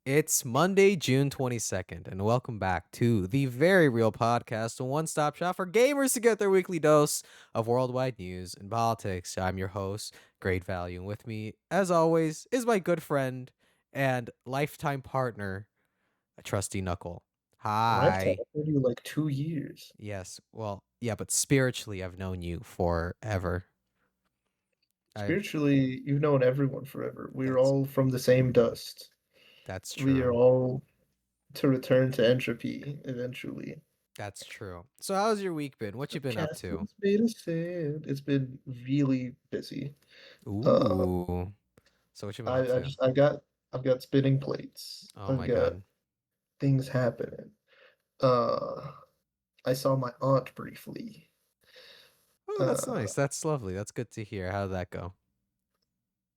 It's Monday, June 22nd, and welcome back to the Very Real Podcast, a one stop shop for gamers to get their weekly dose of worldwide news and politics. I'm your host, Great Value, and with me, as always, is my good friend and lifetime partner, TrustyKnuckle. Lifetime. Hi. I've known you like 2 years. Yes, well, yeah, but spiritually, I've known you forever. I've Spiritually, you've known everyone forever. We're that's all from the same dust. that's We are true. all to return to entropy eventually. That's true. So, how's your week been? What The you been up to? castle's made of sand. It's been really busy. Uh, Ooh. So what you been up I to? just I've got spinning plates. Oh I've my got god. things happening. Uh, I saw my aunt briefly. Oh, that's Uh, nice. That's lovely. That's good to hear. How did that go?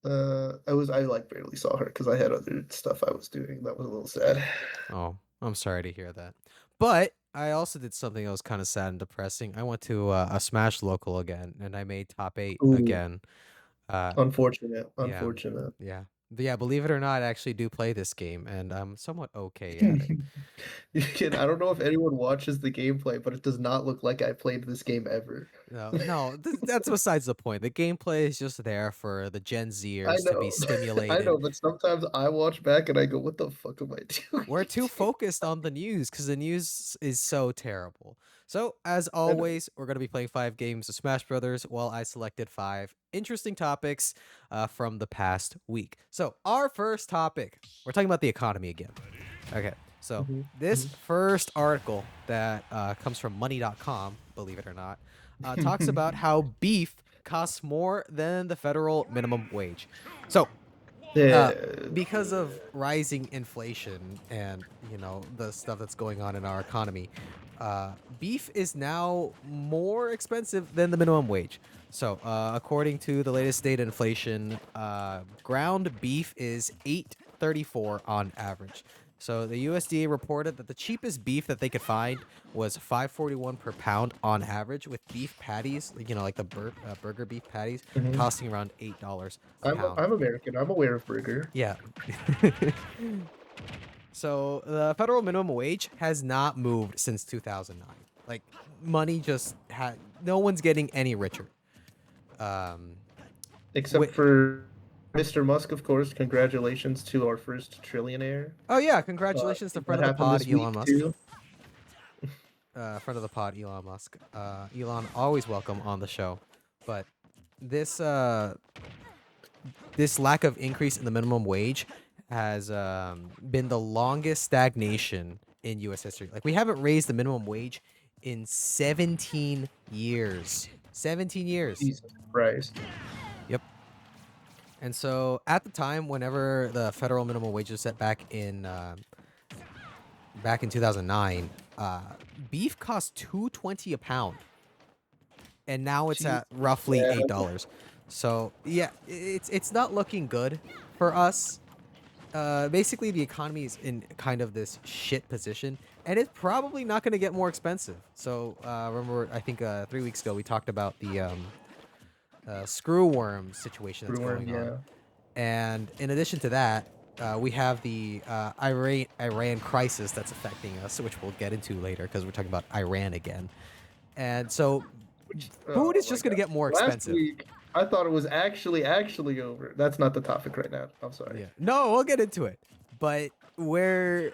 I like barely saw her because I had other stuff I was doing. That was a little sad. Oh, I'm sorry to hear that. But I also did something that was kind of sad and depressing. I went to a Smash local again, and I made top eight Ooh, again. Uh, unfortunate, yeah, unfortunate. yeah, yeah. Believe it or not, I actually do play this game, and I'm somewhat okay at it. I don't know if anyone watches the gameplay, but it does not look like I played this game ever. No, no, that's besides the point. The gameplay is just there for the Gen I Zers to be know. I stimulated. know, but sometimes I watch back and I go, "What the fuck am I doing?" We're too focused on the news because the news is so terrible. So, as I know. always, we're going to be playing 5 games of Smash Brothers while I selected 5 interesting topics from the past week. So, our first topic, we're talking about the economy again. Okay, so Mhm, this mhm. first article that comes from money.com, believe it or not, talks about how beef costs more than the federal minimum wage. So, uh, Yeah. because of rising inflation and the stuff that's going on in our economy, beef is now more expensive than the minimum wage. So, according to the latest data inflation, ground beef is 8.34 on average. So the USDA reported that the cheapest beef that they could find was 5.41 per pound on average, with beef patties, like the burger beef patties, Mhm. costing around $8 a I'm pound. I'm American. I'm aware of burger. Yeah. So the federal minimum wage has not moved since 2009. Like, money just had no one's getting any richer. Um Except wi- for Mr. Musk, of course. Congratulations to our first trillionaire. oh yeah, I congratulations to think friend that of the happened pod this Elon week Musk. too. Friend of the pod Elon Musk. Elon always welcome on the show. But this this lack of increase in the minimum wage has been the longest stagnation in U.S. history. Like, we haven't raised the minimum wage in 17 years. 17 years. Jesus Christ. Yep. And so at the time, whenever the federal minimum wage was set back in 2009, uh, beef cost 2.20 a pound, and now it's Jesus. at roughly Yeah. $8. So yeah, it's not looking good for us. Basically, the economy is in kind of this shit position, and it's probably not going to get more expensive. So, remember, I think 3 weeks ago we talked about the screw worm situation that's Brewing, going on, yeah. and in addition to that, we have the Iran crisis that's affecting us, which we'll get into later because we're talking about Iran again. And so, Which, food oh is my just going to god. get more Last expensive. week, I thought it was actually over. That's not the topic right now. I'm sorry. Yeah. No, we'll get into it. But where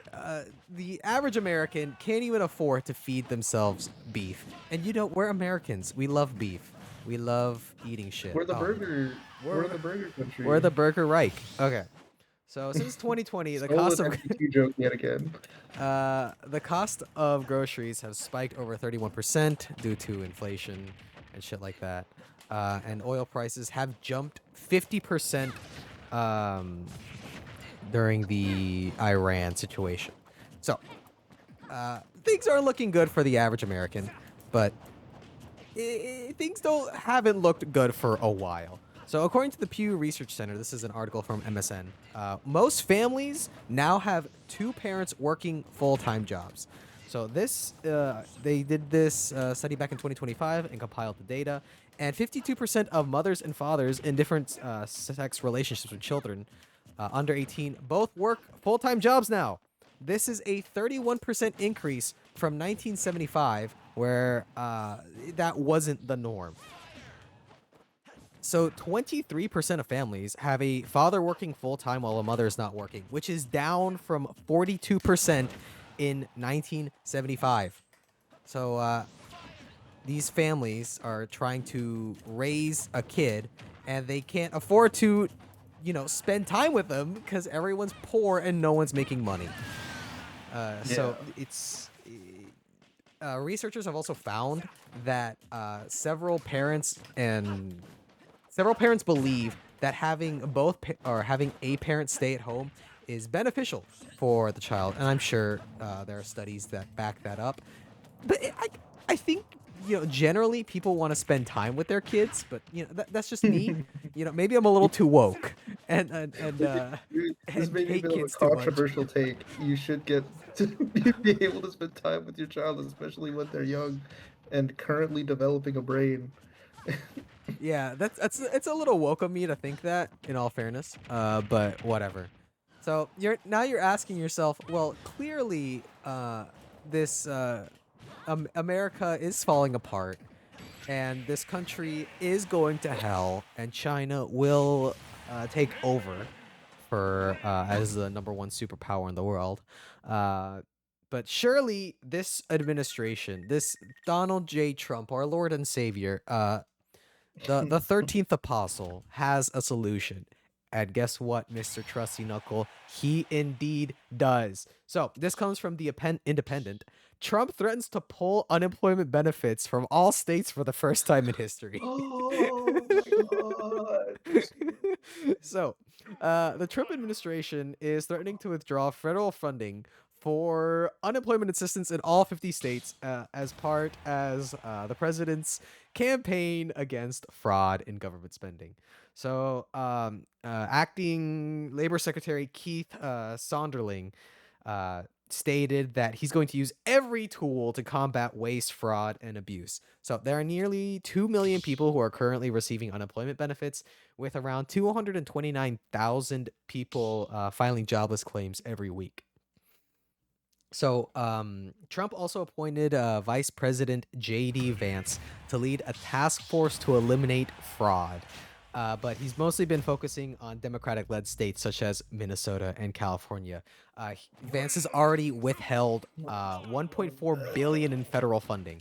the average American can't even afford to feed themselves beef. And we're Americans. We love beef. We love eating shit. We're the Oh, we're we're the burger we're country. the Burger Reich. Okay. So since 2020, Stolen MCQ joke yet again. the cost of groceries have spiked over 31% due to inflation and shit like that. And oil prices have jumped 50% um, during the Iran situation. So things are looking good for the average American, but things haven't looked good for a while. So, according to the Pew Research Center, this is an article from MSN. Most families now have two parents working full-time jobs. So they did this study back in 2025 and compiled the data. And 52% of mothers and fathers in different sex relationships with children under 18 both work full-time jobs now. This is a 31% increase from 1975, where that wasn't the norm. So 23% of families have a father working full-time while a mother is not working, which is down from 42% in 1975. So these families are trying to raise a kid, and they can't afford to, spend time with them because everyone's poor and no one's making money. So it's researchers have also found that several parents believe that having having a parent stay at home is beneficial for the child, and I'm sure there are studies that back that up. But I think generally people want to spend time with their kids, but that's just me. Maybe I'm a little too woke and This and may be a hate bit of a kids too much. controversial take. You should get to be able to spend time with your child, especially when they're young and currently developing a brain. Yeah, it's a little woke of me to think that, in all fairness. But whatever. So you're asking yourself, well, clearly, this America is falling apart, and this country is going to hell, and China will take over for as the number one superpower in the world. But surely this administration, this Donald J. Trump, our Lord and Savior, the 13th apostle, has a solution. And guess what, Mr. Trusty Knuckle? He indeed does. So this comes from the Independent. Trump threatens to pull unemployment benefits from all states for the first time in history. Oh my god. So, the Trump administration is threatening to withdraw federal funding for unemployment assistance in all 50 states as part as the president's campaign against fraud in government spending. So, acting Labor Secretary Keith Sonderling stated that he's going to use every tool to combat waste, fraud, and abuse. So there are nearly 2 million people who are currently receiving unemployment benefits, with around 229,000 people filing jobless claims every week. So Trump also appointed Vice President J.D. Vance to lead a task force to eliminate fraud. But he's mostly been focusing on Democratic-led states such as Minnesota and California. Vance has already withheld 1.4 billion in federal funding.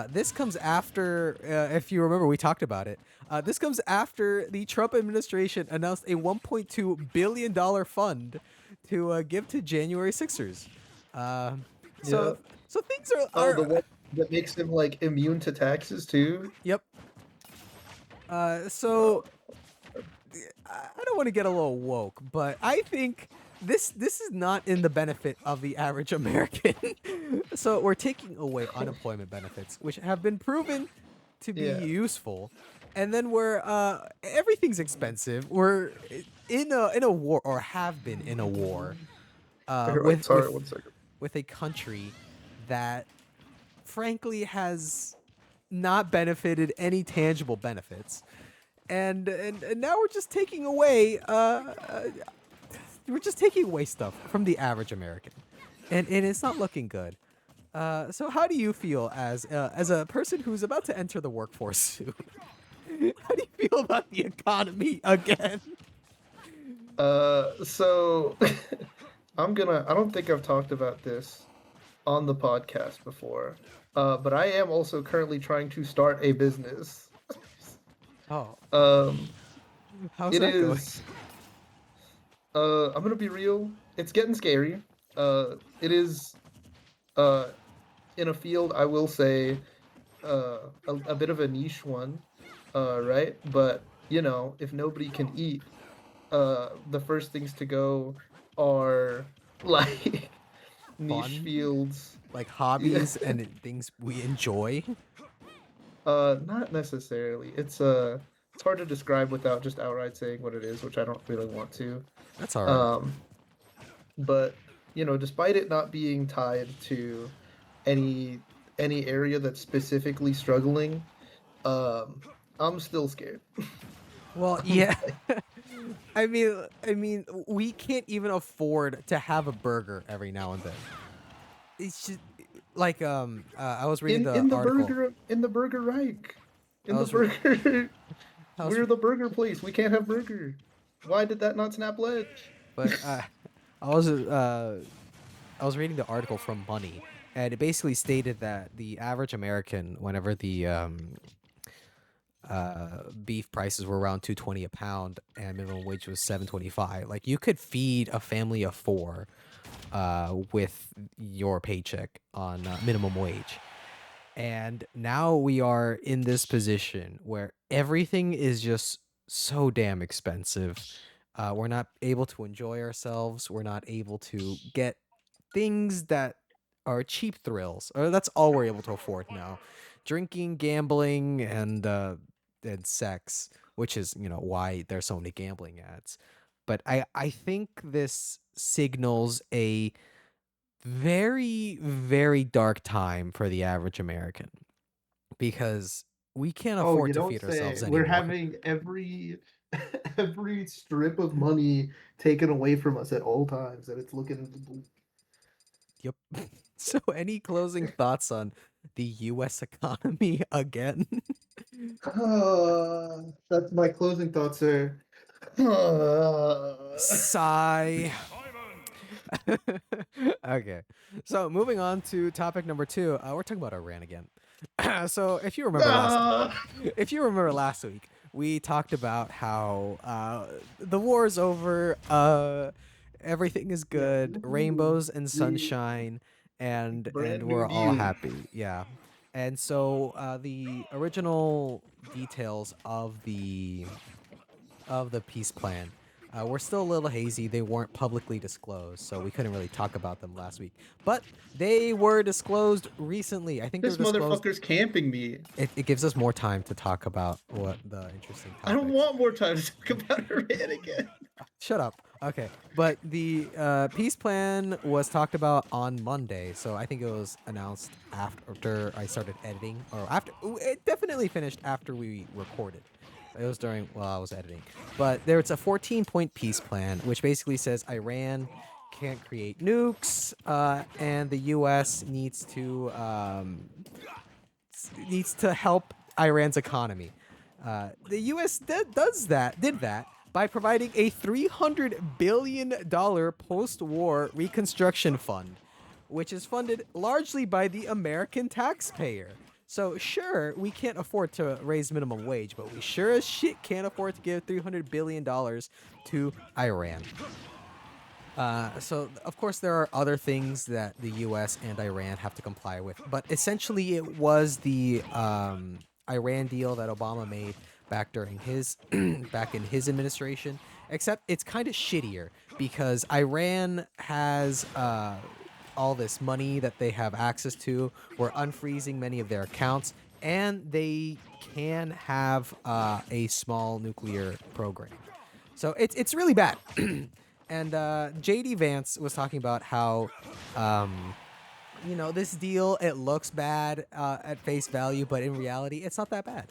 This comes after, if you remember, we talked about it. This comes after the Trump administration announced a $1.2 billion fund to give to January Sixers. Yeah. So things are. Oh, the one that makes him like immune to taxes too. Yep. So I don't want to get a little woke, but I think this is not in the benefit of the average American. So we're taking away unemployment benefits, which have been proven to be useful, and then we're everything's expensive. We're in a war, or have been in a war, One second. with a country that frankly has not benefited any tangible benefits, and now we're just taking away stuff from the average American, and it's not looking good. So how do you feel as a person who's about to enter the workforce soon? How do you feel about the economy again? So I don't think I've talked about this on the podcast before, but I am also currently trying to start a business. Oh, how's It that going? is. I'm gonna be real. It's getting scary. It is. In a field, I will say, a bit of a niche one, right? But if nobody can eat, the first things to go are like niche Fun? fields. Like hobbies and things we enjoy? Not necessarily. It's hard to describe without just outright saying what it is, which I don't really want to. That's all right. But despite it not being tied to any area that's specifically struggling, I'm still scared. Well, yeah. I mean, we can't even afford to have a burger every now and then. It's just like I was reading the article. In the burger Reich. I In the was re- burger I was we're the burger place. We can't have burger. Why did that not snap ledge? but I was uh I was reading the article from Money, and it basically stated that the average American, whenever the beef prices were around 220 a pound and minimum wage was 725, like you could feed a family of four with your paycheck on minimum wage. And now we are in this position where everything is just so damn expensive. We're not able to enjoy ourselves. We're not able to get things that are cheap thrills. Or that's all we're able to afford now. Drinking, gambling, and sex, which is why there's so many gambling ads. But I think this signals a very, very dark time for the average American because we can't Oh, afford you to don't feed say. ourselves We're anymore. having every every strip of money taken away from us at all times, and it's looking bleak. Yep. So, any closing thoughts on the U.S. economy again? That's my closing thoughts, sir. Sigh. Okay. So, moving on to topic number two, we're talking about Iran again. So, if you remember last week, we talked about how the war is over, everything is Yeah. good, Woohoo. rainbows and The sunshine, and brand we're new all deal. happy. Yeah. And so the original details of the peace plan were still a little hazy. They weren't publicly disclosed, so we couldn't really talk about them last week. But they were disclosed recently. I think they were This disclosed. motherfucker's camping me. It gives us more time to talk about what the interesting I don't topics. want more time to talk about Iran again. Shut up. Okay, but the peace plan was talked about on Monday, so I think it was announced after I started editing, or after it definitely finished after we recorded. It was during while I was editing, but there's a 14-point peace plan, which basically says Iran can't create nukes, and the U.S. needs to help Iran's economy. The U.S. did that by providing a $300 billion post-war reconstruction fund, which is funded largely by the American taxpayer. So sure, we can't afford to raise minimum wage, but we sure as shit can't afford to give $300 billion to Iran. So of course there are other things that the U.S. and Iran have to comply with, but essentially it was the Iran deal that Obama made back during his back in his administration. Except it's kind of shittier because Iran has all this money that they have access to. We're unfreezing many of their accounts, and they can have a small nuclear program. So it's really bad. And JD Vance was talking about how, this deal, it looks bad at face value, but in reality, it's not that bad.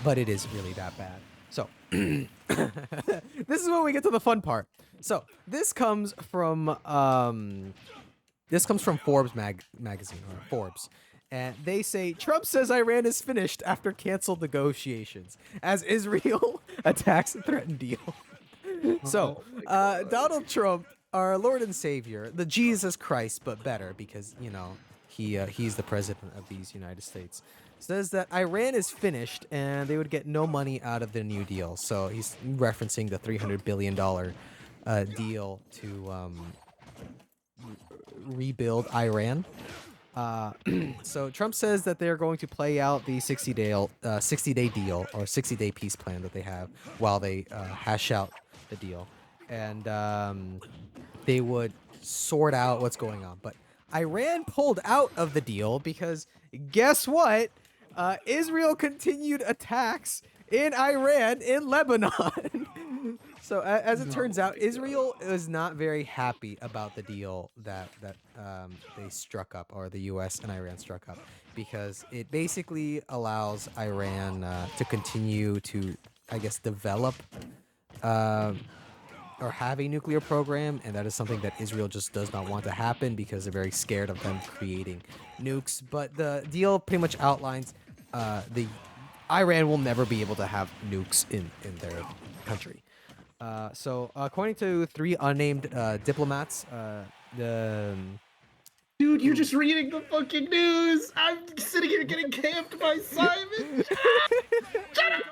But it is really that bad. So this is when we get to the fun part. So this comes from Forbes magazine, or Forbes. And they say Trump says Iran is finished after canceled negotiations as Israel attacks threatened deal. So, Oh my god. Donald Trump, our Lord and Savior, the Jesus Christ, but better because he's the president of these United States, says that Iran is finished and they would get no money out of the New Deal. So he's referencing the $300 billion deal to rebuild Iran. Uh, so Trump says that they're going to play out the 60-day deal or 60-day peace plan that they have while they hash out the deal, and they would sort out what's going on. But Iran pulled out of the deal because guess what? Israel continued attacks in Iran in Lebanon. So as it turns Oh out, my Israel god. is not very happy about the deal that they struck up, or the U.S. and Iran struck up, because it basically allows Iran to continue to, I guess, develop or have a nuclear program, and that is something that Israel just does not want to happen because they're very scared of them creating nukes. But the deal pretty much outlines the Iran will never be able to have nukes in their country. So according to three unnamed diplomats, the Dude, you're just reading the fucking news. I'm sitting here getting camped by Simon. Shut up.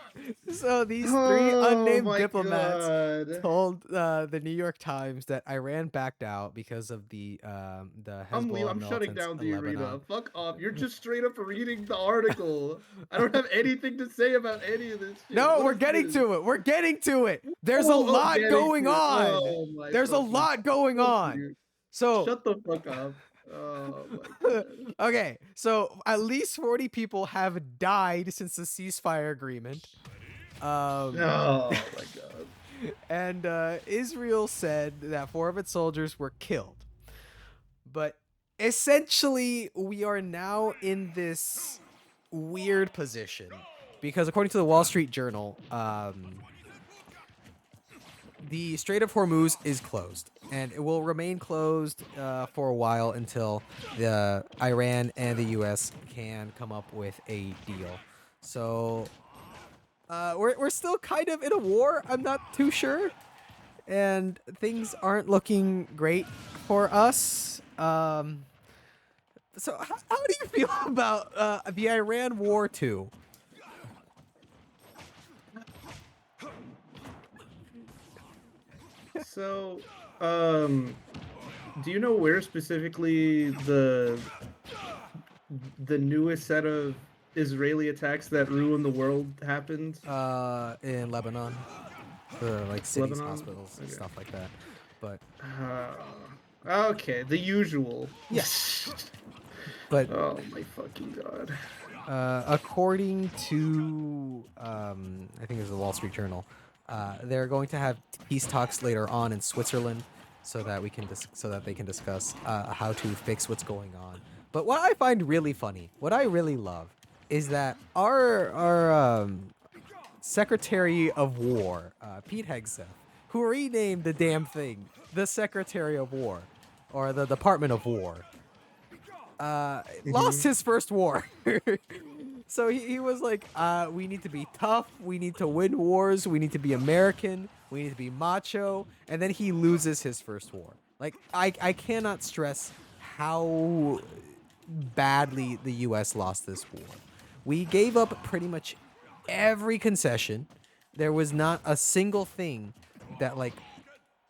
So these three Oh unnamed my diplomats god. told the New York Times that Iran backed out because of the Hezbollah I'm shutting militants down in the arena. Lebanon. Fuck off. You're just straight up reading the article. I don't have anything to say about any of this shit. No, What we're is getting this? to it. We're getting to it. There's a Oh, lot getting going to it. on. Oh my There's a fucking lot going fuck on. you. So Shut the fuck up. Oh my god. okay, so at least 40 people have died since the ceasefire agreement. Oh my god. And Israel said that 4 of its soldiers were killed. But essentially, we are now in this weird position because, according to the Wall Street Journal, the Strait of Hormuz is closed, and it will remain closed for a while until the Iran and the U.S. can come up with a deal. So we're still kind of in a war. I'm not too sure, and things aren't looking great for us. So how do you feel about the Iran war too? So, do you know where specifically the newest set of Israeli attacks that ruined the world happened? In Lebanon, the like cities, Lebanon? hospitals, and Okay. stuff like that. But Okay, the usual. yes, but Oh my fucking god. according to I think it was the Wall Street Journal, they're going to have peace talks later on in Switzerland, so that they can discuss how to fix what's going on. But what I find really funny, what I really love, is that our Secretary of War, Pete Hegseth, who renamed the damn thing the Secretary of War, or the Department of War, lost his first war. So he was like, we need to be tough, we need to win wars, we need to be American, we need to be macho, and then he loses his first war. Like, I cannot stress how badly the US lost this war. We gave up pretty much every concession. There was not a single thing that like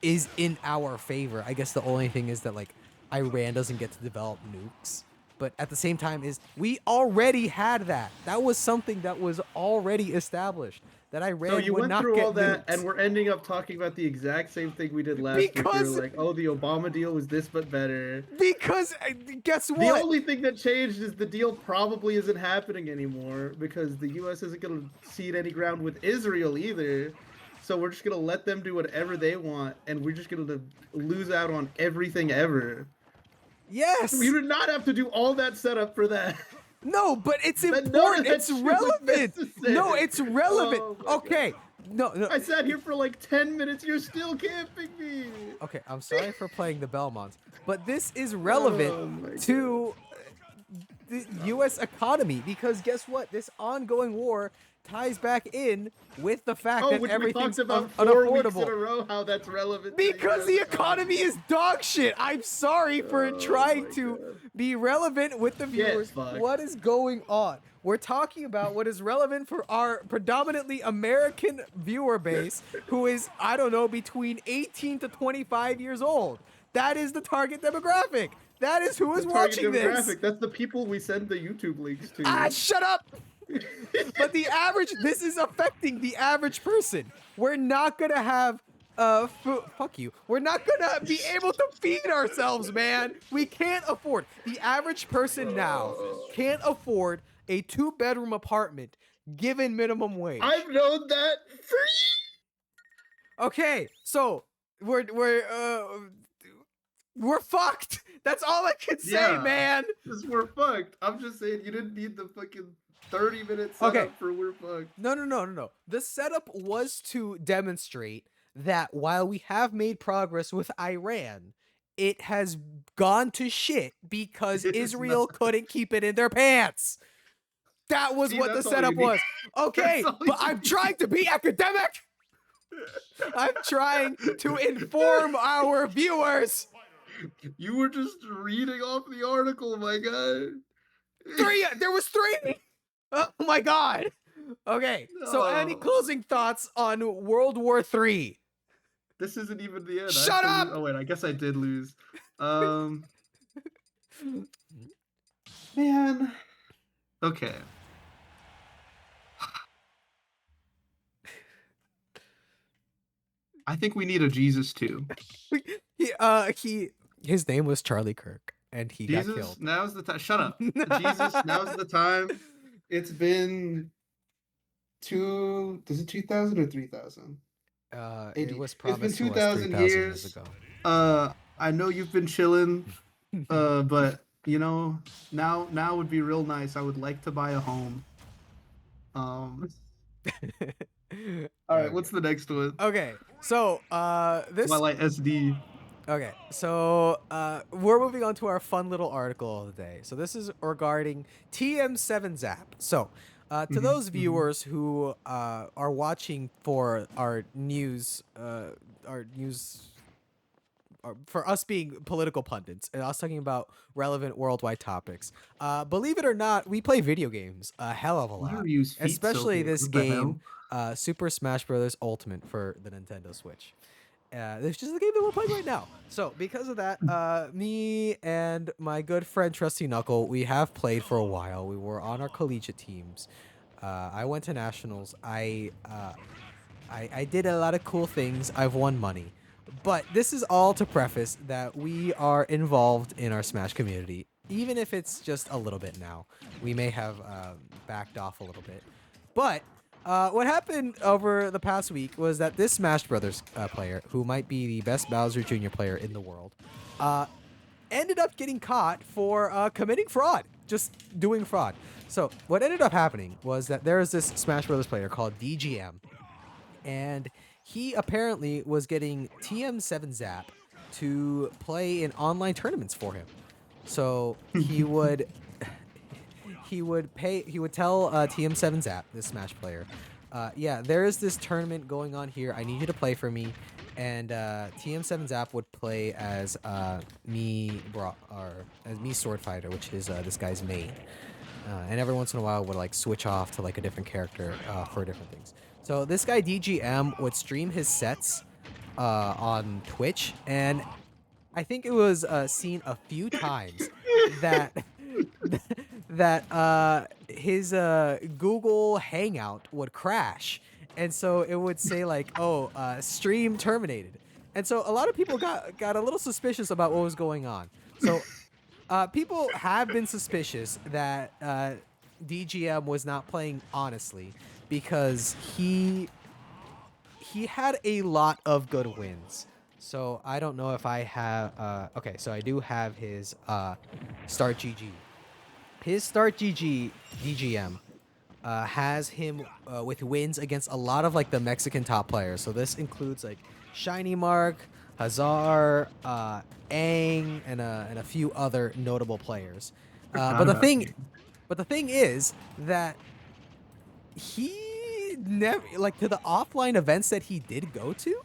is in our favor. I guess the only thing is that like Iran doesn't get to develop nukes. But at the same time is we already had that. That was something that was already established. That Iran So you would went not through get all that, nukes. and we're ending up talking about the exact same thing we did last week. We were Because like, "Oh, the Obama deal was this, but better." because guess The what? only thing that changed is the deal probably isn't happening anymore because the U.S. isn't going to cede any ground with Israel either. So we're just going to let them do whatever they want, and we're just going to lose out on everything ever. Yes. We do not have to do all that setup for that. No, but it's None of important. that It's shit was relevant. necessary. No, it's relevant. Oh my Okay. No, no. I sat here for like 10 minutes. You're still camping me. Okay, I'm sorry for playing the Belmonts, but this is relevant Oh my to the U.S. economy because guess what? This ongoing war ties back in with the fact Oh, that which we everything's talked about 4 weeks in a unaffordable. row. How that's relevant. Because the economy is dog shit. I'm sorry for Oh trying my to God. be relevant with the viewers. fucked. What is going on? We're talking about what is relevant for our predominantly American viewer base, who is, I don't know, between 18 to 25 years old. That is the target demographic. That is who is watching this. That's the people we send the YouTube links to. Ah, shut up! But the average, this is affecting the average person. We're not gonna have, fuck you. We're not gonna be able to feed ourselves, man. We can't afford. The average person now can't afford a 2-bedroom apartment given minimum wage. I've known that for Okay, so we're fucked. That's all I can say, Yeah. man. years. We're fucked. I'm just saying you didn't need the fucking 30-minute Okay. setup for We're Fucked. No. The setup was to demonstrate that while we have made progress with Iran, it has gone to shit because It is Israel not. couldn't keep it in their pants. That was See, what the that's all you setup need. was. Okay, That's all but you I'm need. trying to be academic. I'm trying to inform our viewers. You were just reading off the article, my guy. There was 3. Oh my god. Okay, so any No. closing thoughts on World War III? This isn't even the end. I have Shut to lose. up! Oh wait, I guess I did lose. Man. Okay. I think we need a Jesus too. His name was Charlie Kirk, and he got Jesus, killed. now's the time. Shut up. Jesus, now's the time. It's been is it 2000 or 3000? It was It's been promised to us 2000 3,000 years years. ago. I know you've been chilling. But you know, now would be real nice. I would like to buy a home. All right, Okay. what's the next one? Okay, so this. Twilight SD. Okay, so we're moving on to our fun little article of the day. So this is regarding TM7 Zap. So to those viewers who are watching for our news, for us being political pundits and us talking about relevant worldwide topics. Believe it or not, we play video games a hell of a Why lot, are you use feet so especially big? this What the game, hell? Super Smash Bros. Ultimate for the Nintendo Switch. This is just the game that we're playing right now. So because of that, me and my good friend TrustyKnuckle, we have played for a while. We were on our collegiate teams. I went to nationals. I did a lot of cool things. I've won money. But this is all to preface that we are involved in our Smash community, even if it's just a little bit now. We may have backed off a little bit. But what happened over the past week was that this Smash Brothers player, who might be the best Bowser Jr. player in the world, ended up getting caught for committing fraud, just doing fraud. So what ended up happening was that there is this Smash Brothers player called DGM, and he apparently was getting TM7 Zap to play in online tournaments for him. So he would he would tell TM7 Zap, this Smash player, yeah, there is this tournament going on here. I need you to play for me. And TM7 Zap would play as me Sword Fighter, which is this guy's main. And every once in a while would like switch off to like a different character for different things. So this guy DGM would stream his sets on Twitch, and I think it was seen a few times that his Google Hangout would crash, and so it would say like, "Oh, stream terminated," and so a lot of people got a little suspicious about what was going on. So people have been suspicious that DGM was not playing honestly because he had a lot of good wins. So I don't know if I have. Okay, so I do have his Start GG. His Start GG DGM has him with wins against a lot of like the Mexican top players. So this includes like Shiny Mark, Hazar, Aang, and a few other notable players. But the thing is that he never, like, to the offline events that he did go to,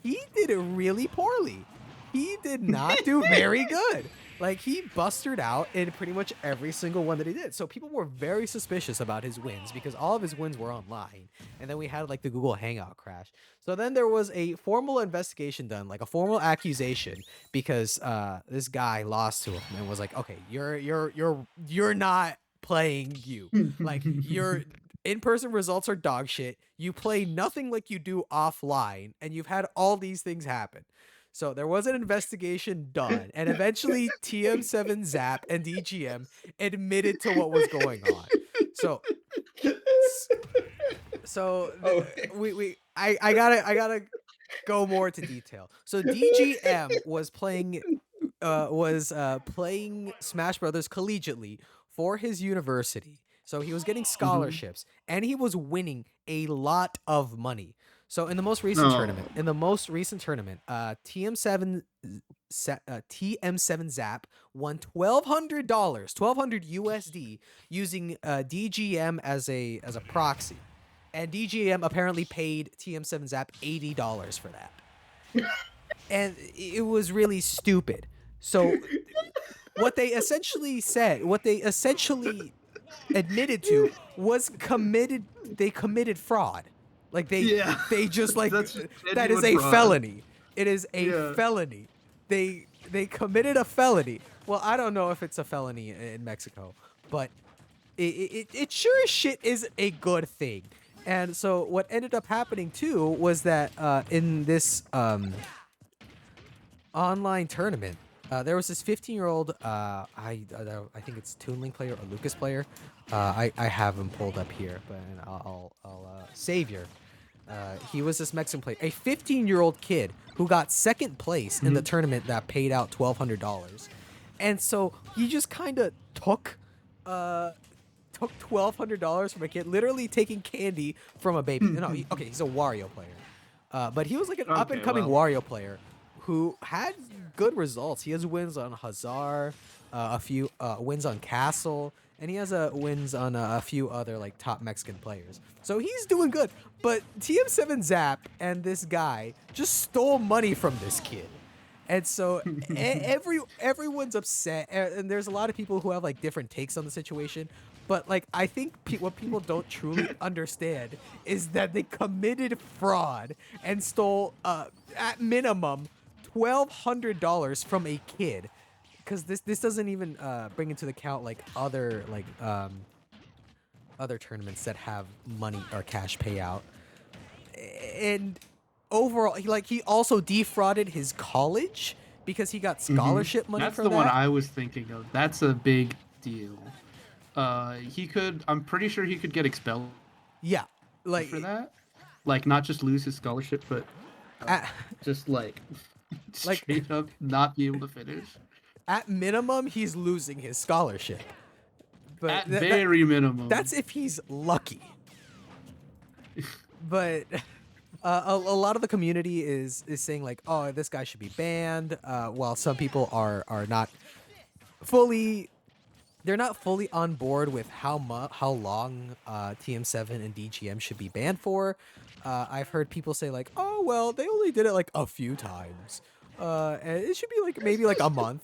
he did really poorly. He did not do very good. Like, he busted out in pretty much every single one that he did. So people were very suspicious about his wins because all of his wins were online. And then we had like the Google Hangout crash. So then there was a formal investigation done, like a formal accusation, because this guy lost to him and was like, okay, you're not playing you. Like, your in-person results are dog shit. You play nothing like you do offline, and you've had all these things happen. So there was an investigation done, and eventually TM7 Zap and DGM admitted to what was going on. So Oh. I gotta go more into detail. So DGM was playing Smash Brothers collegiately for his university. So he was getting scholarships, and he was winning a lot of money. So in the most recent No. tournament, TM7 Zap won $1,200, 1,200 USD, using DGM as a proxy, and DGM apparently paid TM7 Zap $80 for that, and it was really stupid. So what they essentially admitted to was committed. They committed fraud. Like Yeah. they just like That's just that is genuine a fraud. felony. It is a Yeah. felony. They committed a felony. Well, I don't know if it's a felony in Mexico, but it sure as shit is a good thing. And so what ended up happening too was that in this online tournament, there was this 15-year-old. I think it's Toon Link player or Lucas player. I have him pulled up here, but I'll Savior. He was this Mexican player, a 15-year-old kid who got second place in the tournament that paid out $1,200, and so he just kind of took $1,200 from a kid, literally taking candy from a baby. No, okay, he's a Wario player, but he was like an up and coming Wario player who had good results. He has wins on Hazard, a few wins on Castle, and he has wins on a few other like top Mexican players. So he's doing good. But TM7 Zap and this guy just stole money from this kid. And so everyone's upset, and there's a lot of people who have like different takes on the situation. But like I think what people don't truly understand is that they committed fraud and stole at minimum $1,200 from a kid, because this doesn't even bring into account like other tournaments that have money or cash payout. And overall, he also defrauded his college because he got scholarship money. That's for the that. one I was thinking of. That's a big deal. I'm pretty sure he could get expelled Yeah, like for that. Like not just lose his scholarship, but just like straight up not be able to finish. At minimum, he's losing his scholarship. But At very minimum. That's if he's lucky. But a lot of the community is saying like, oh, this guy should be banned. While some people are not fully. They're not fully on board with how long TM7 and DGM should be banned for. I've heard people say like, oh well, they only did it like a few times, and it should be like maybe like a month.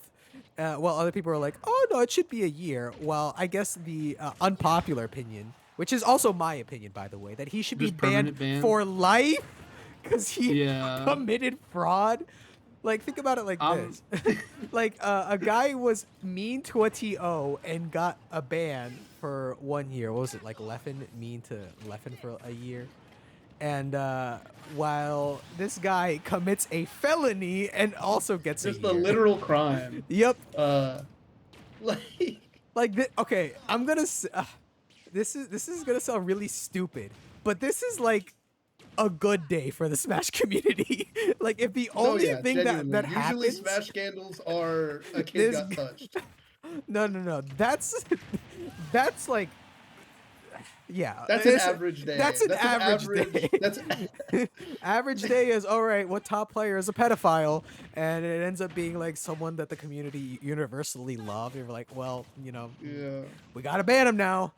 While other people are like, oh no, it should be a year. Well, I guess the unpopular opinion, which is also my opinion by the way, that he should be Just permanent banned ban? for life because he Yeah. committed fraud. Like, think about it like this. Like, a guy was mean to a TO and got a ban for 1 year. What was it? Like, mean to Leffen for a year. And while this guy commits a felony and also gets Just a a year. literal crime. Yep. Like Okay, I'm gonna this is gonna sound really stupid, but this is like a good day for the Smash community. Like, if the only thing genuinely. that Usually happens, Smash scandals are a kid This got touched. no, that's like, yeah, That's an it's- average day. That's an average day. That's Average day is all right. What top player is a pedophile, and it ends up being like someone that the community universally love. You're like, well, yeah. we gotta ban him now.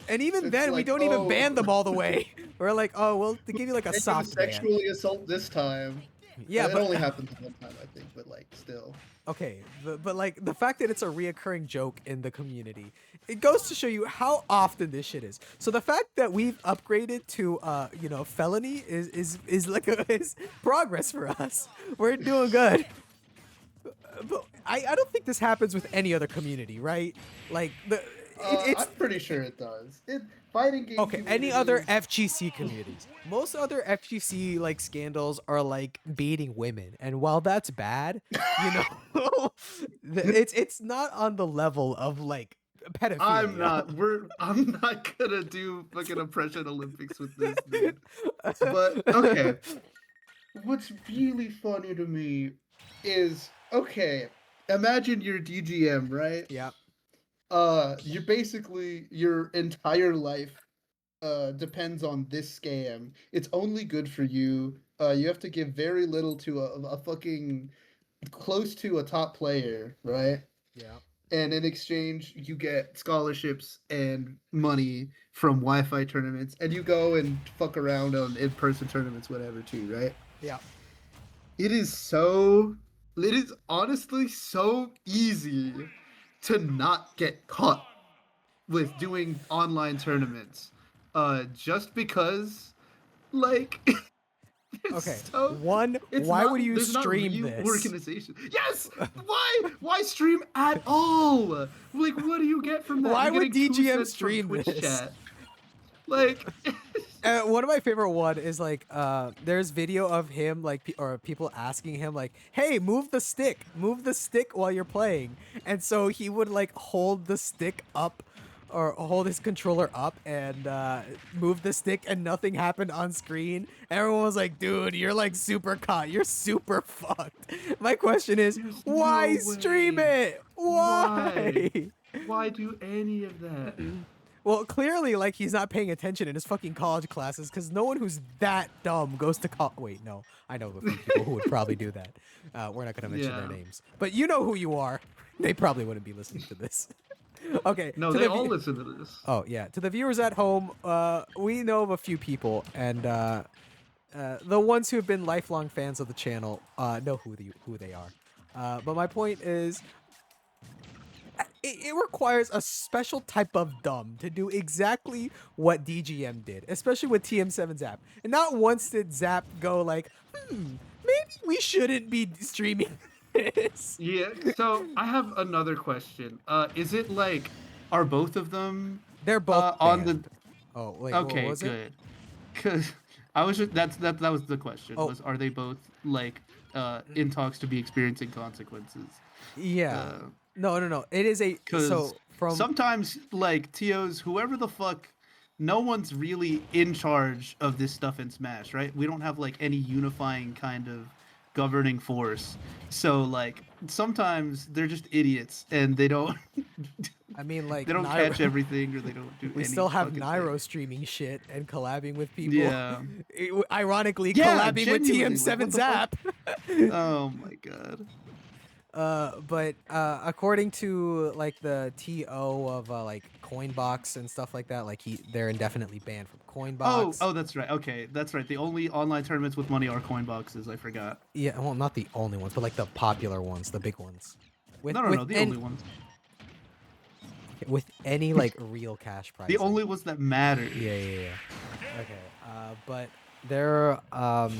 And even It's then, we like, don't even oh. ban them all the way. We're like, oh, well, to give you like a They can soft ban. sexually assault this time. Yeah, it but only happens one time, I think, but like still. okay, but like the fact that it's a reoccurring joke in the community, it goes to show you how often this shit is. So the fact that we've upgraded to felony is like is progress for us. We're doing good. But I don't think this happens with any other community, right? Like it's I'm pretty sure it does. Fighting game. okay. Any other communities- FGC communities? Most other FGC like scandals are like beating women, and while that's bad, it's not on the level of like pedophilia. I'm not gonna do fucking oppression Olympics with this dude. But okay. What's really funny to me is, okay, imagine you're DGM, right? Yeah. You basically your entire life depends on this scam. It's only good for you. You have to give very little to a fucking close to a top player, right? Yeah. And in exchange, you get scholarships and money from Wi-Fi tournaments, and you go and fuck around on in-person tournaments, whatever, too, right? Yeah. It is so. It is honestly so easy to not get caught with doing online tournaments, just because, like, Okay. so One, it's why would not you there's not stream real this? organization. Yes, why stream at all? Like, what do you get from that? Why You're would getting two DGM cents from stream Twitch this? chat. Like, One of my favorite one is like there's video of him like or people asking him like, hey, move the stick while you're playing, and so he would like hold the stick up or hold his controller up and move the stick and nothing happened on screen. Everyone was like, dude, you're like super caught, you're super fucked. My question is, there's no why stream way. it? Why? Why? Why do any of that? Well, clearly, like, he's not paying attention in his fucking college classes because no one who's that dumb goes to college. Wait, no. I know a few people who would probably do that. We're not going to mention their Yeah. names. But you know who you are. They probably wouldn't be listening to this. Okay. No, To they the all listen to this. Oh, yeah. To the viewers at home, we know of a few people, and the ones who have been lifelong fans of the channel know who they are. But my point is, it requires a special type of dumb to do exactly what DGM did, especially with TM7 Zap. And not once did Zap go like, maybe we shouldn't be streaming this. Yeah. So I have another question. Is it like, are both of them They're both on the? banned. Oh, wait, what Okay, was it? good. Because I was just that was the question. Oh. Was, are they both like in talks to be experiencing consequences? Yeah. No. It is a Because so from sometimes like TOs, whoever the fuck, no one's really in charge of this stuff in Smash, right? We don't have like any unifying kind of governing force. So like sometimes they're just idiots and they don't I mean like they don't catch Nairo, everything, or they don't do we any still have fucking thing. Nairo streaming shit and collabing with people. Yeah. Ironically, Yeah, collabing with genuinely. Like, TM7 what the fuck? Zap. Oh my god. But according to like the TO of like Coinbox and stuff like that, like they're indefinitely banned from Coinbox. Oh, that's right. Okay, that's right. The only online tournaments with money are coin boxes. I forgot. Yeah, well, not the only ones, but like the popular ones, the big ones. No. The only ones. With any like real cash prize. The only ones that matter. Yeah. Okay. But there are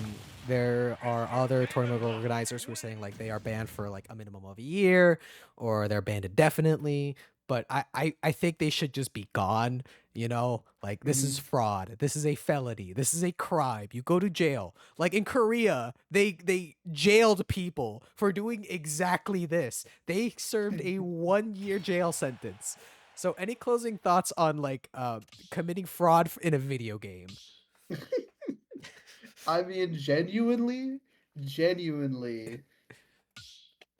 other tournament organizers who are saying like they are banned for like a minimum of a year, or they're banned indefinitely. But I think they should just be gone. You know, like this is fraud. This is a felony. This is a crime. You go to jail. Like in Korea, they jailed people for doing exactly this. They served a 1-year jail sentence. So any closing thoughts on like committing fraud in a video game? I mean, genuinely,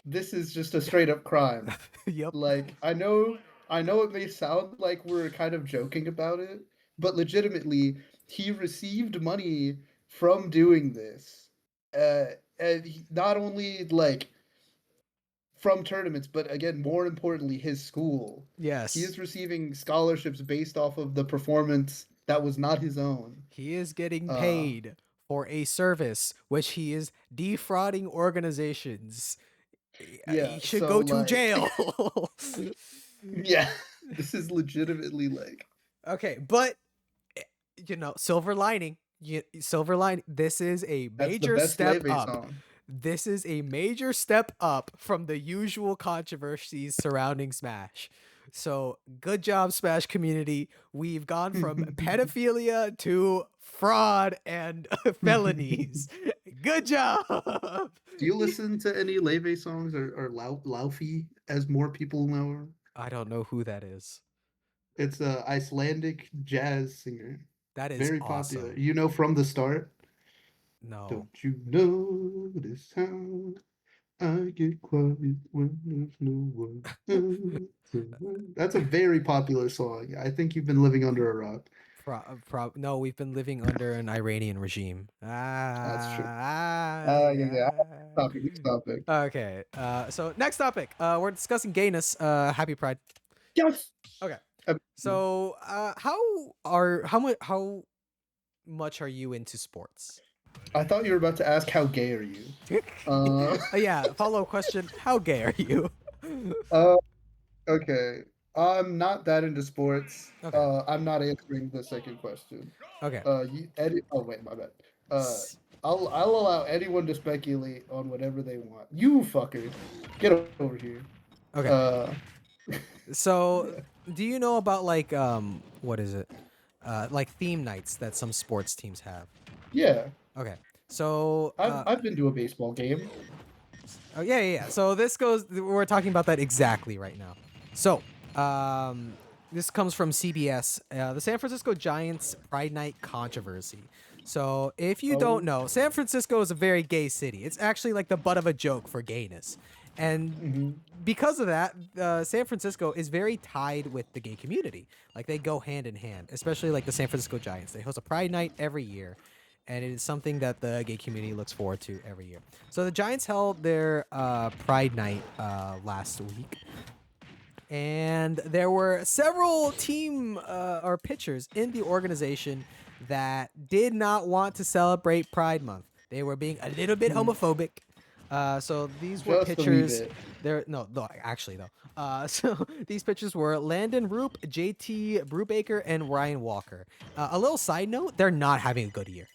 this is just a straight up crime. Yep. Like, I know it may sound like we're kind of joking about it, but legitimately, he received money from doing this. And not only like from tournaments, but again, more importantly, his school. He Yes. is receiving scholarships based off of the performance that was not his own. He is getting Uh, paid for a service which he is defrauding organizations. yeah, He should so go to like, jail. yeah, this is legitimately like, Okay, but silver lining. Silver lining. This is a that's the major best step Leve up. song. This is a major step up from the usual controversies surrounding Smash. So, good job, Smash community. We've gone from pedophilia to fraud and felonies. Good job. Do you listen to any Leve songs, or Laufey, as more people know her? I don't know who that is. It's a Icelandic jazz singer. That is Very popular. awesome. You know From the Start? No. Don't you know this sound? I get quiet when there's no one else. That's a very popular song. I think you've been living under a rock. No, we've been living under an Iranian regime. That's true. Yeah. Yeah. Topic. Next topic. Okay. So next topic. We're discussing gayness. Happy Pride. Yes. Okay. Um, So, how much are you into sports? I thought you were about to ask how gay are you. Yeah. Follow-up question: how gay are you? Uh, okay. I'm not that into sports. Okay. I'm not answering the second question. Okay. Oh wait, my bad. Uh, S- I'll allow anyone to speculate on whatever they want. You fucker, get over here. Okay. Uh, So, do you know about like what is it? Like theme nights that some sports teams have. yeah, Okay. So, I've been to a baseball game. oh yeah. So this goes. We're talking about that exactly right now. So, this comes from CBS. The San Francisco Giants Pride Night controversy. So, if you don't Oh, know, San Francisco is a very gay city. It's actually like the butt of a joke for gayness, and hmm because of that, San Francisco is very tied with the gay community. Like they go hand in hand, especially like the San Francisco Giants. They host a Pride Night every year, and it is something that the gay community looks forward to every year. So the Giants held their Pride Night last week, and there were several team or pitchers in the organization that did not want to celebrate Pride Month. They were being a little bit homophobic. So these were just a wee pitchers. bit. No, actually though. So these pitchers were Landon Roop, JT Brubaker, and Ryan Walker. A little side note: they're not having a good year.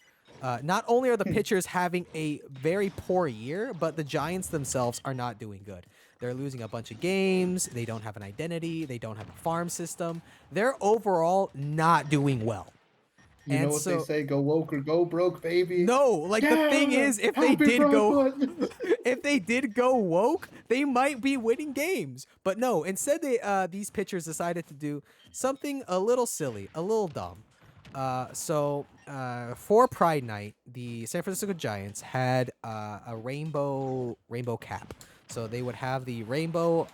Not only are the pitchers having a very poor year, but the Giants themselves are not doing good. They're losing a bunch of games. They don't have an identity. They don't have a farm system. They're overall not doing well. You know And what they so, say? Go woke or go broke, baby. no, like the thing Yeah, is, if they happy did Pride go, Month. if they did go woke, they might be winning games. But no, instead these pitchers decided to do something a little silly, a little dumb. For Pride Night, the San Francisco Giants had a rainbow cap. So they would have the rainbow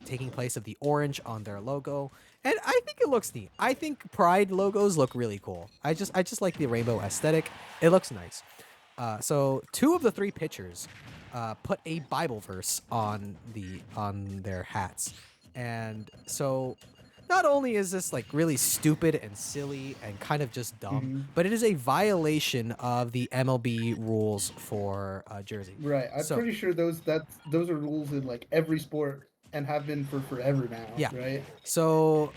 taking place of the orange on their logo. And I think it looks neat. I think Pride logos look really cool. I just like the rainbow aesthetic. It looks nice. So two of the three pitchers put a Bible verse on their hats, and so not only is this like really stupid and silly and kind of just dumb, Mhm. but it is a violation of the MLB rules for Jersey. Right. I'm So pretty sure those are rules in like every sport and have been for forever now. yeah. Right. So,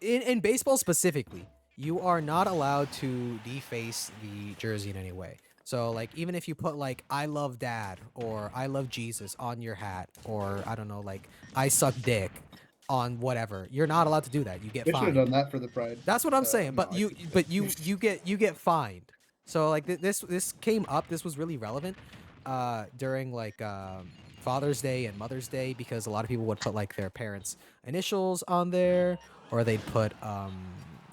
in baseball specifically, you are not allowed to deface the jersey in any way. So, like, even if you put like "I love Dad" or "I love Jesus" on your hat, or I don't know, like "I suck dick" on whatever, you're not allowed to do that. You get They should have fined. done that for the Pride. That's what I'm saying. No, But I you, see. but you get fined. So like this came up. This was really relevant during like Father's Day and Mother's Day because a lot of people would put like their parents' initials on there, or they'd put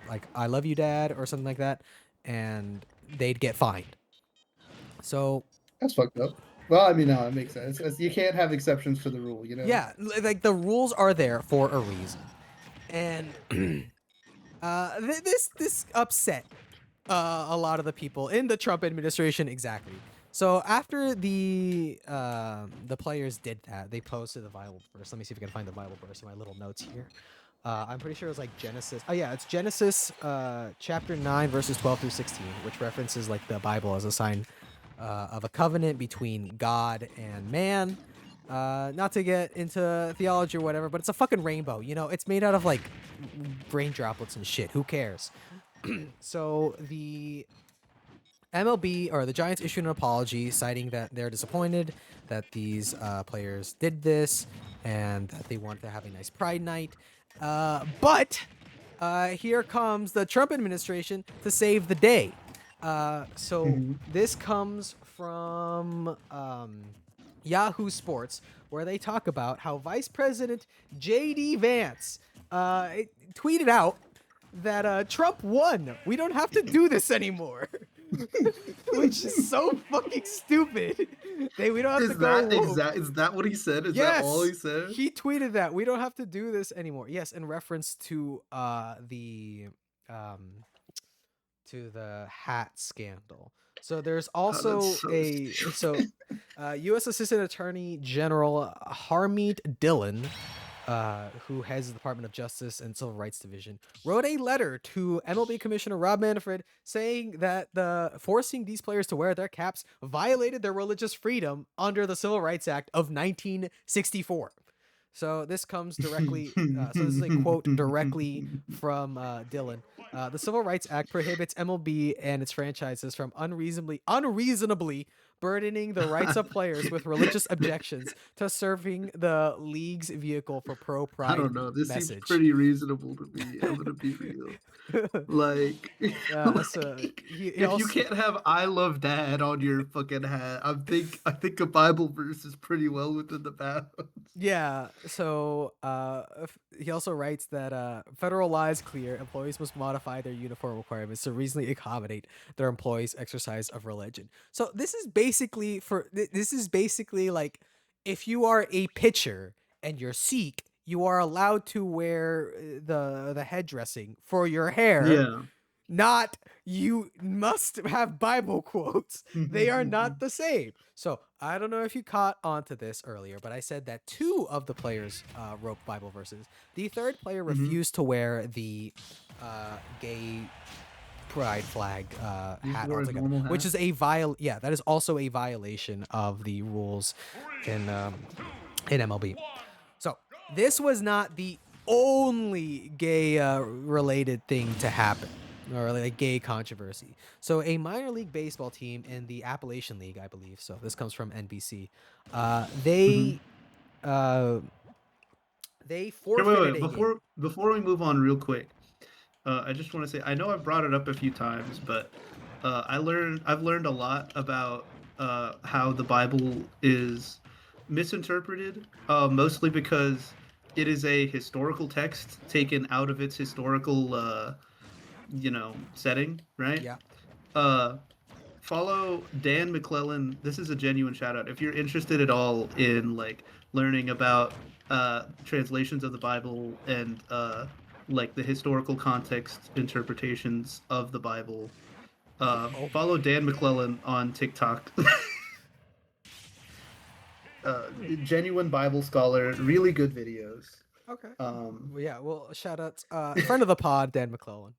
like "I love you, Dad" or something like that, and they'd get fined. So That's fucked up. Well, I mean, no, it makes sense. You can't have exceptions to the rule, you know. yeah, like the rules are there for a reason, and this upset a lot of the people in the Trump administration exactly. So after the players did that, they posted the Bible verse. Let me see if I can find the Bible verse in my little notes here. I'm pretty sure it was like Genesis. Oh yeah, it's Genesis chapter 9 verses 12 through 16, which references like the Bible as a sign of a covenant between God and man. Not to get into theology or whatever, but it's a fucking rainbow. You know, it's made out of like rain droplets and shit. Who cares? So the MLB or the Giants issued an apology, citing that they're disappointed that these players did this and that they wanted to have a nice Pride Night. But here comes the Trump administration to save the day. So Mhm. this comes from Yahoo Sports, where they talk about how Vice President J.D. Vance tweeted out that Trump won. We don't have to do this anymore. which is so fucking stupid. We don't have to go woke. Is that what he said? Is Yes, that all he said? he tweeted that we don't have to do this anymore. Yes, in reference to um the hat scandal. So there's also U.S. Assistant Attorney General Harmeet Dillon, who heads the Department of Justice and Civil Rights Division, wrote a letter to MLB Commissioner Rob Manfred saying that forcing these players to wear their caps violated their religious freedom under the Civil Rights Act of 1964. So this comes directly. So this is a quote directly from Dillon. The Civil Rights Act prohibits MLB and its franchises from unreasonably burdening the rights of players with religious objections to serving the league's vehicle for pro-pride I don't know. This message. seems pretty reasonable to me. I'm gonna be real. Like, if you can't have "I love Dad" on your fucking hat, I think a Bible verse is pretty well within the bounds. Yeah. So he also writes that federal law is clear. Employees must modify their uniform requirements to reasonably accommodate their employees' exercise of religion. So this is basically like if you are a pitcher and you're Sikh, you are allowed to wear the headdressing for your hair. Yeah. Not you must have Bible quotes. They are not the same. So I don't know if you caught onto this earlier, but I said that 2 of the players wrote Bible verses. The third player refused to wear the gay pride flag hat altogether, which is that is also a violation of the rules in MLB. So this was not the only gay related thing to happen, or like gay controversy. So a minor league baseball team in the Appalachian League, I believe. So this comes from NBC. They forfeited before we move on real quick. I just want to say, I know I've brought it up a few times, but I've learned a lot about how the Bible is misinterpreted, mostly because it is a historical text taken out of its historical setting, right? Yeah. Follow Dan McClellan. This is a genuine shout out. If you're interested at all in like learning about translations of the Bible and like the historical context interpretations of the Bible, follow Dan McClellan on TikTok. Genuine Bible scholar, really good videos. Okay. Well, shout out friend of the pod, Dan McClellan.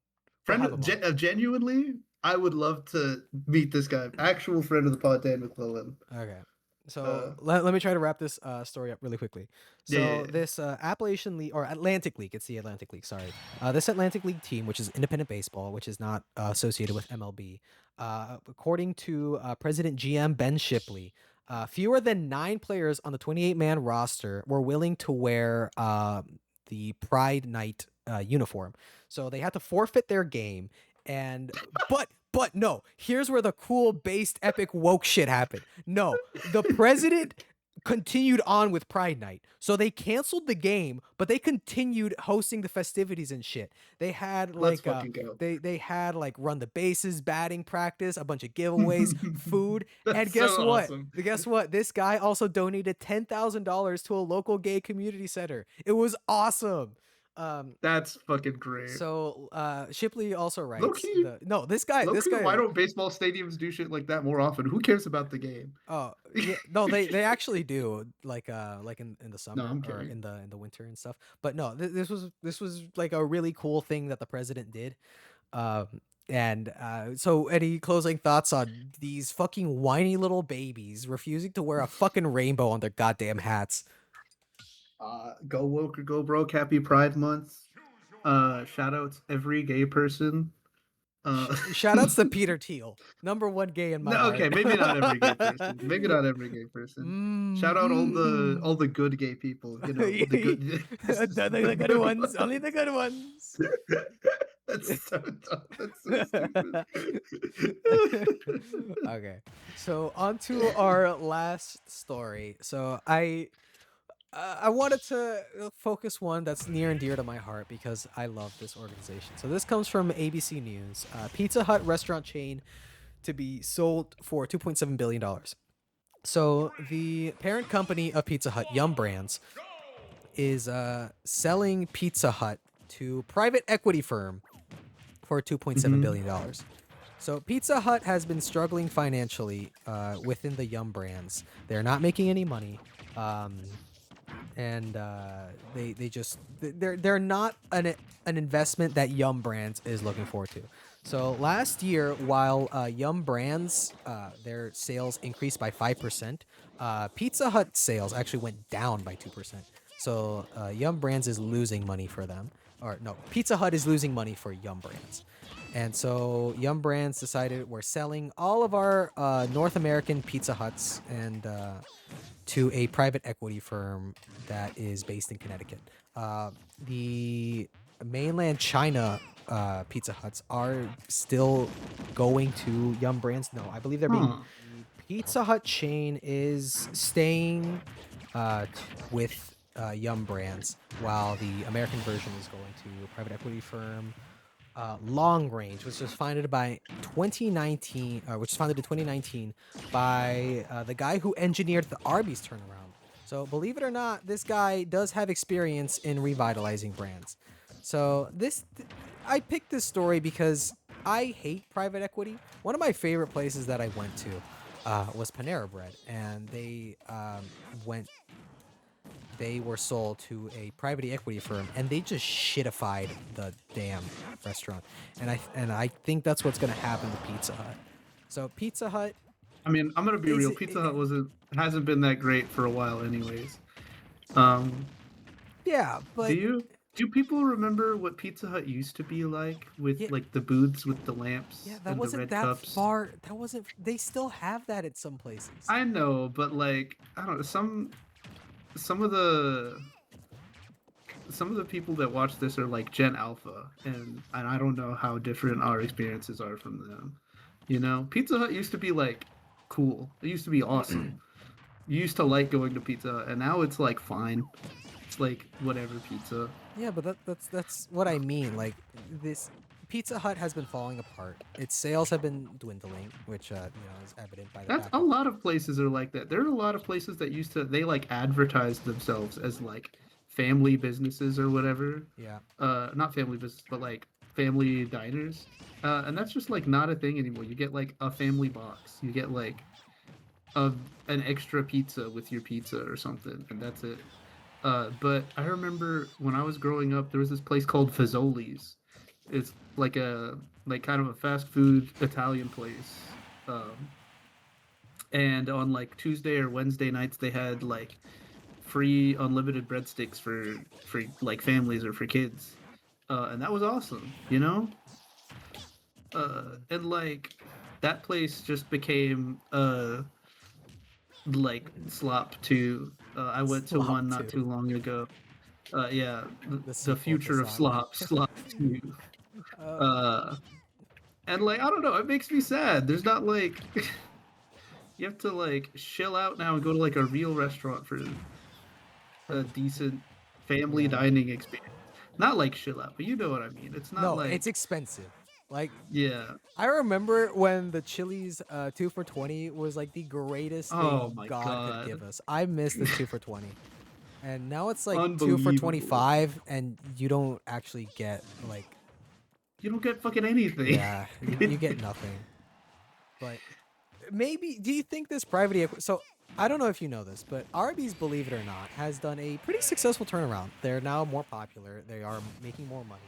Genuinely, I would love to meet this guy. Actual friend of the pod, Dan McClellan. Okay. So let me try to wrap this story up really quickly. So this Appalachian League, or Atlantic League, it's the Atlantic League, sorry. This Atlantic League team, which is independent baseball, which is not associated with MLB, according to President GM Ben Shipley, fewer than 9 players on the 28-man roster were willing to wear the Pride Night uniform. So they had to forfeit their game. But no, here's where the cool, based, epic, woke shit happened. No, the president continued on with Pride Night. So they canceled the game, but they continued hosting the festivities and shit. They had like they had like run the bases, batting practice, a bunch of giveaways, food, and guess what? Awesome. Guess what? This guy also donated $10,000 to a local gay community center. It was awesome. That's fucking great. So Shipley also writes this guy why don't baseball stadiums do shit like that more often? Who cares about the game? Oh yeah, no, they actually do, like in the summer or in the winter and stuff. But no, this was like a really cool thing that the president did. So any closing thoughts on these fucking whiny little babies refusing to wear a fucking rainbow on their goddamn hats? Go woke or go broke. Happy Pride Month. Shout outs every gay person. Shout outs to Peter Thiel, #1 gay in my heart. Okay, maybe not every gay person. Maybe not every gay person. Shout out all the good gay people. You know, the good, the good ones. Only the good ones. That's so dumb. That's so stupid. Okay, so on to our last story. So I wanted to focus one that's near and dear to my heart because I love this organization. So this comes from ABC News. Pizza Hut restaurant chain to be sold for $2.7 billion. So the parent company of Pizza Hut, Yum Brands, is selling Pizza Hut to private equity firm for $2.7 Mm-hmm. billion. So Pizza Hut has been struggling financially within the Yum Brands. They're not making any money. Um, and they just they're not an investment that Yum Brands is looking forward to. So last year, while Yum Brands their sales increased by 5%, Pizza Hut sales actually went down by 2%. So Yum Brands is losing money for them, or no, Pizza Hut is losing money for Yum Brands. And so Yum Brands decided we're selling all of our North American Pizza Huts and to a private equity firm that is based in Connecticut. The mainland China Pizza Huts are still going to Yum Brands. No, I believe they're being. Huh. The Pizza Hut chain is staying with Yum Brands, while the American version is going to a private equity firm Long Range, which was founded by 2019, which was founded in 2019 by the guy who engineered the Arby's turnaround. So believe it or not, this guy does have experience in revitalizing brands. So I picked this story because I hate private equity. One of my favorite places that I went to was Panera Bread, and went they were sold to a private equity firm, and they just shitified the damn restaurant. And I think that's what's gonna happen to Pizza Hut. So Pizza Hut I mean, I'm gonna be is real. Pizza Hut hasn't been that great for a while, anyways. Um, yeah, do but you do people remember what Pizza Hut used to be like with yeah, like the booths with the yeah, lamps that and the wasn't red that cups? far. That wasn't. They still have that at some places. I know, but like I don't know, some of the some of the people that watch this are like Gen Alpha, and I don't know how different our experiences are from them. You know, Pizza Hut used to be like cool. It used to be awesome. You used to like going to Pizza Hut, and now it's like fine. It's like whatever pizza. Yeah, but that's what I mean. Like this Pizza Hut has been falling apart. Its sales have been dwindling, which is evident by the That's fact a that lot of places are like that. There are a lot of places that used to they like advertise themselves as like family businesses or whatever. yeah. Not family business, but like family diners. And that's just like not a thing anymore. You get like a family box. You get like a an extra pizza with your pizza or something, and that's it. But I remember when I was growing up, there was this place called Fazoli's. It's like a like kind of a fast food Italian place. And on like Tuesday or Wednesday nights, they had like free unlimited breadsticks for like families or for kids, and that was awesome, you know. And like that place just became like slop too. I went to Slop one not 2, too long ago. Yeah, the the sequel to future of Slop 2. slop 2. uh, Uh, and like I don't know, it makes me sad. There's not like you have to like chill out now and go to like a real restaurant for a decent family yeah. dining experience. Not like chill out, but you know what I mean. It's not No, it's like expensive. Like yeah. I remember when the Chili's 2 for 20 was like the greatest Oh thing my God could give god. us. I miss the 2 for 20. And now it's like 2 for Unbelievable. 25, and you don't actually get like You don't get fucking anything. yeah, you get nothing. But maybe do you think this so I don't know if you know this, but Arby's, believe it or not, has done a pretty successful turnaround. They're now more popular. They are making more money,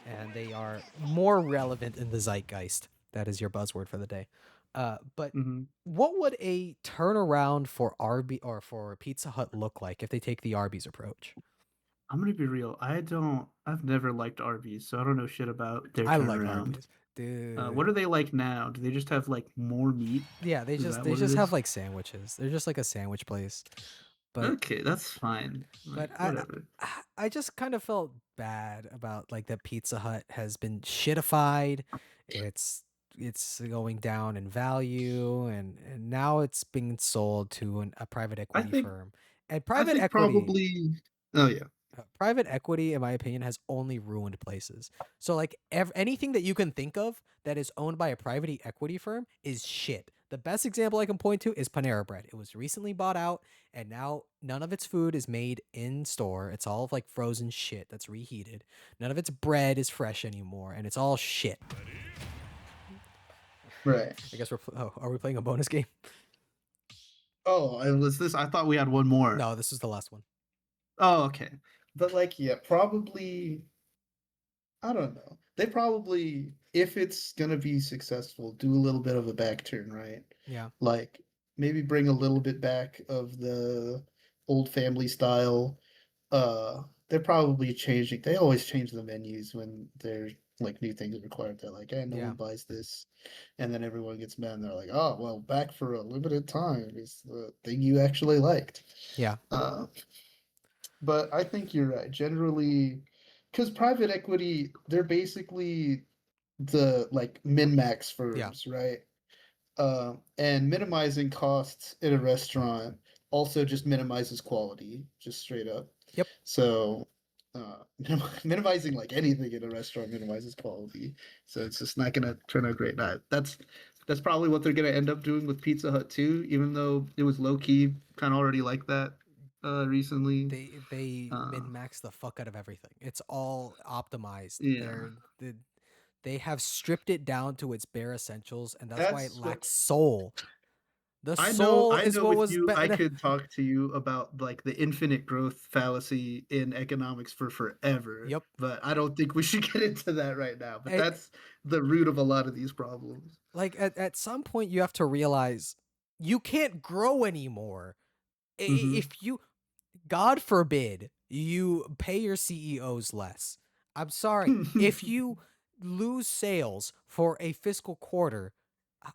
and they are more relevant in the zeitgeist. That is your buzzword for the day. But Mhm. what would a turnaround for or for Pizza Hut look like if they take the Arby's approach? I'm gonna be real. I've never liked Arby's, so I don't know shit about their I like turnaround. Arby's, dude. What are they like now? Do they just have like more meat? Yeah, Is that they what it just have is? like sandwiches. They're just like a sandwich place. But Okay, that's fine. Like but whatever. I just kind of felt bad about like that Pizza Hut has been shitified. It's it's going down in value, and now it's being sold to a private I equity think firm. And I private think equity, probably. Oh yeah. Private equity, in my opinion, has only ruined places. So like anything that you can think of that is owned by a private equity firm is shit. The best example I can point to is Panera Bread. It was recently bought out, and now none of its food is made in store. It's all like frozen shit that's reheated. None of its bread is fresh anymore, and it's all shit. Right. I guess are we playing a bonus game? Oh, it was this. I thought we had one more. No, this is the last one. Oh, okay. But like, yeah, probably. I don't know. They probably, if it's gonna be successful, do a little bit of a back turn, right? Yeah. Like maybe bring a little bit back of the old family style. They're probably changing. They always change the menus when there's like new things are required. They're like, "Hey, no Yeah. one buys this," and then everyone gets mad. And they're like, "Oh, well, back for a limited time is the thing you actually liked." Yeah. But I think you're right. Generally, because private equity, they're basically the like min-max Yeah. firms, right? And minimizing costs in a restaurant also just minimizes quality, just straight up. Yep. So, minimizing like anything in a restaurant minimizes quality. So it's just not gonna turn out great. That's probably what they're gonna end up doing with Pizza Hut too, even though it was low key kind of already like that recently. They Uh, min max the fuck out of everything. It's all optimized. yeah, They have stripped it down to its bare essentials, and that's why it that's what lacks soul. The soul I is know what with was you, I better. could talk to you about like the infinite growth fallacy in economics for forever, Yep. but I don't think we should get into that right now. But It, that's the root of a lot of these problems. like at some point, you have to realize you can't grow anymore. Mm-hmm. If you, God forbid, you pay your CEOs less. I'm sorry. If you lose sales for a fiscal quarter,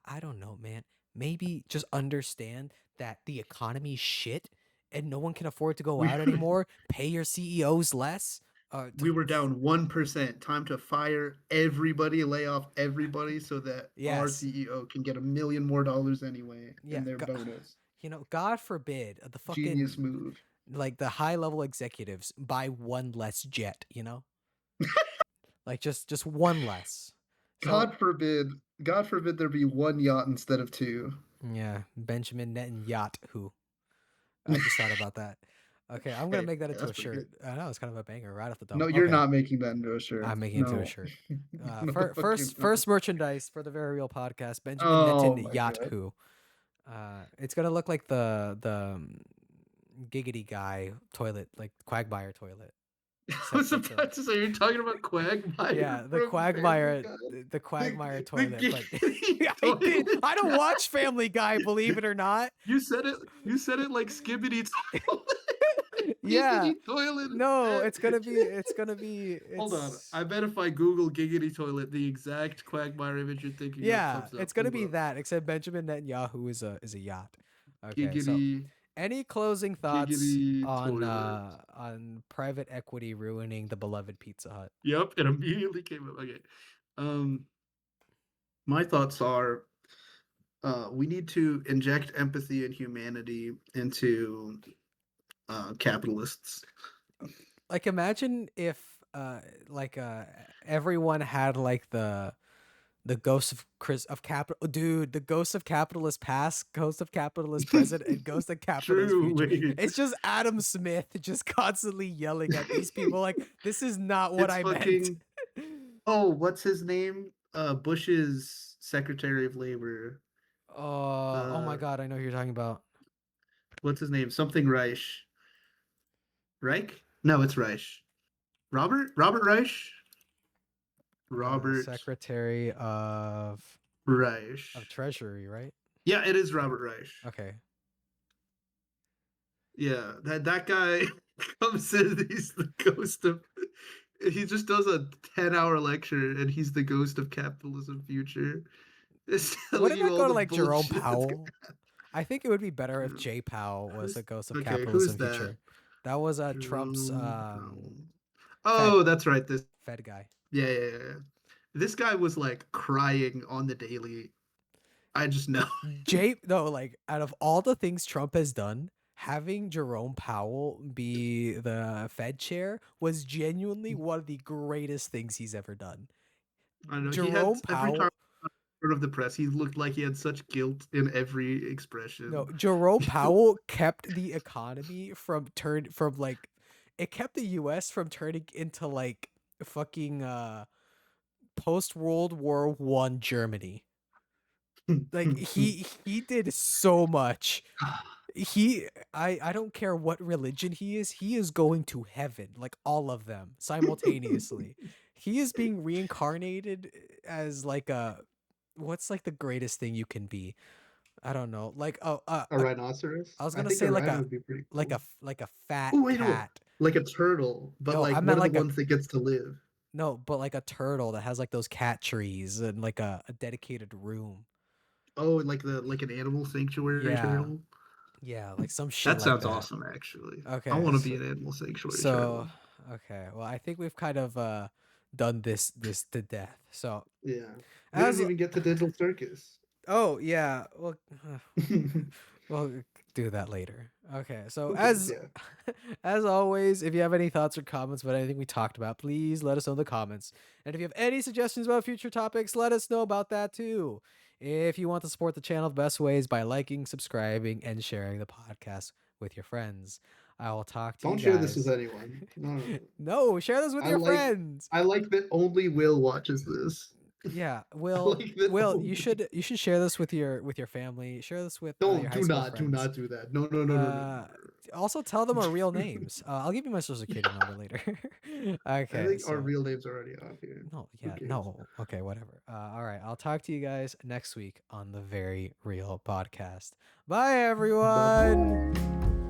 I don't know, man. Maybe just understand that the economy's shit and no one can afford to go we out anymore. Pay your CEOs less. we were down 1%. Time to fire everybody, lay off everybody, so that our yes. CEO can get $1 million more anyway Yeah. in their bonus. God forbid the Genius fucking move. like the high level executives buy one less jet, like just one less. So God forbid, God forbid there be one yacht instead of two. yeah, Benjamin Netanyahu. I just thought about that. Okay, I'm gonna Hey, make that hey, into that's a pretty good. shirt. I know it's kind of a banger right off the No, dome. you're Okay, not making that into a shirt. I'm making it into a No. shirt. No, the fucking no. First merchandise for the Very Real Podcast. Benjamin Oh my god. Netanyahu. It's gonna look like the giggity guy toilet, like Quagmire toilet. I Except was it's a about to say you're talking about Quagmire yeah, from Family Guy. the Quagmire The toilet. But giggity I did. toilet. I don't watch Family Guy, believe it or not. You said it. You said it like skibbity toilet. Yeah, Giggity toilet no, instead. it's gonna be. It's gonna be. Hold on. It's I bet if I Google giggity toilet, the exact Quagmire image you're thinking of yeah, comes up. it's gonna Hold be up. that. Except Benjamin Netanyahu is a yacht. Okay, so Giggity, any closing thoughts giggity toilet. on private equity ruining the beloved Pizza Hut? Yep, it immediately came up. Okay. Um, my thoughts are we need to inject empathy and humanity into capitalists. Like imagine if like everyone had like the ghost of Chris of capital dude, the ghost of capitalist past, ghost of capitalist present, and ghost of capitalist True. future. Wait. It's just Adam Smith just constantly yelling at these people like this is not what It's I meant. fucking. Oh, what's his name? Bush's Secretary of Labor. Oh my Uh, god, I know who you're talking about. what's his name? Something Reich. Reich? No, it's Reich. Robert? Robert Reich? Robert Secretary Reich. of Treasury, right? Yeah, it is Robert Reich. Okay. Yeah, that guy comes in. He's the ghost of. He just does a 10-hour lecture, and he's the ghost of capitalism future. It's telling Wouldn't you that all go to the like Jerome bullshit that's Powell? I think it would be better if going. Jay Powell was a Who's ghost of okay? Who's capitalism that? future. That was Trump's Jerome Powell. Fed Oh, that's right. This. Fed guy. Yeah. This guy was like crying on the daily. I just know. Jay, no, like out of all the things Trump has done, having Jerome Powell be the Fed chair was genuinely one of the greatest things he's ever done. I know he had Jerome every time Powell, in front of the press, he looked like he had such guilt in every expression. no, Jerome Powell kept the economy from like it kept the US from turning into like fucking post World War One Germany. Like he did so much. I don't care what religion he is going to heaven, like all of them simultaneously. He is being reincarnated as like a what's like the greatest thing you can be? I don't know. Like A rhinoceros? I was I gonna think say a rhino would be pretty cool. like a fat Oh wait, no, cat. like a turtle, but No, I like one meant of the like a ones that gets to live. no, but like a turtle that has like those cat trees and like a dedicated room. Oh, like an animal sanctuary Yeah, turtle. yeah, like some shit That like sounds that. awesome, actually. I Okay, want to be an animal sanctuary so turtle. okay, well, I think we've kind of done this to death. So Yeah, we didn't as even get to Digital Circus. oh yeah, well, we'll do that later. Okay, so Who cares? Yeah. as always, if you have any thoughts or comments about anything we talked about, please let us know in the comments. And if you have any suggestions about future topics, let us know about that too. If you want to support the channel, the best way is by liking, subscribing, and sharing the podcast with your friends. I will talk to you Don't share this with guys. anyone. No, no, no. No, share this with I your like friends. I like that only Will watches this. Yeah, I Will, like that Will, only. you should share this with your family. Share this with your Don't high school do friends. not do that. No, no, no, no, no, Uh, also tell them our real no. names. I'll give you my social security number later. I Okay, think our so real name's already on here. no, Who yeah, cares? no, okay, whatever. All right, I'll talk to you guys next week on the Very Real Podcast. Bye, Bye. everyone.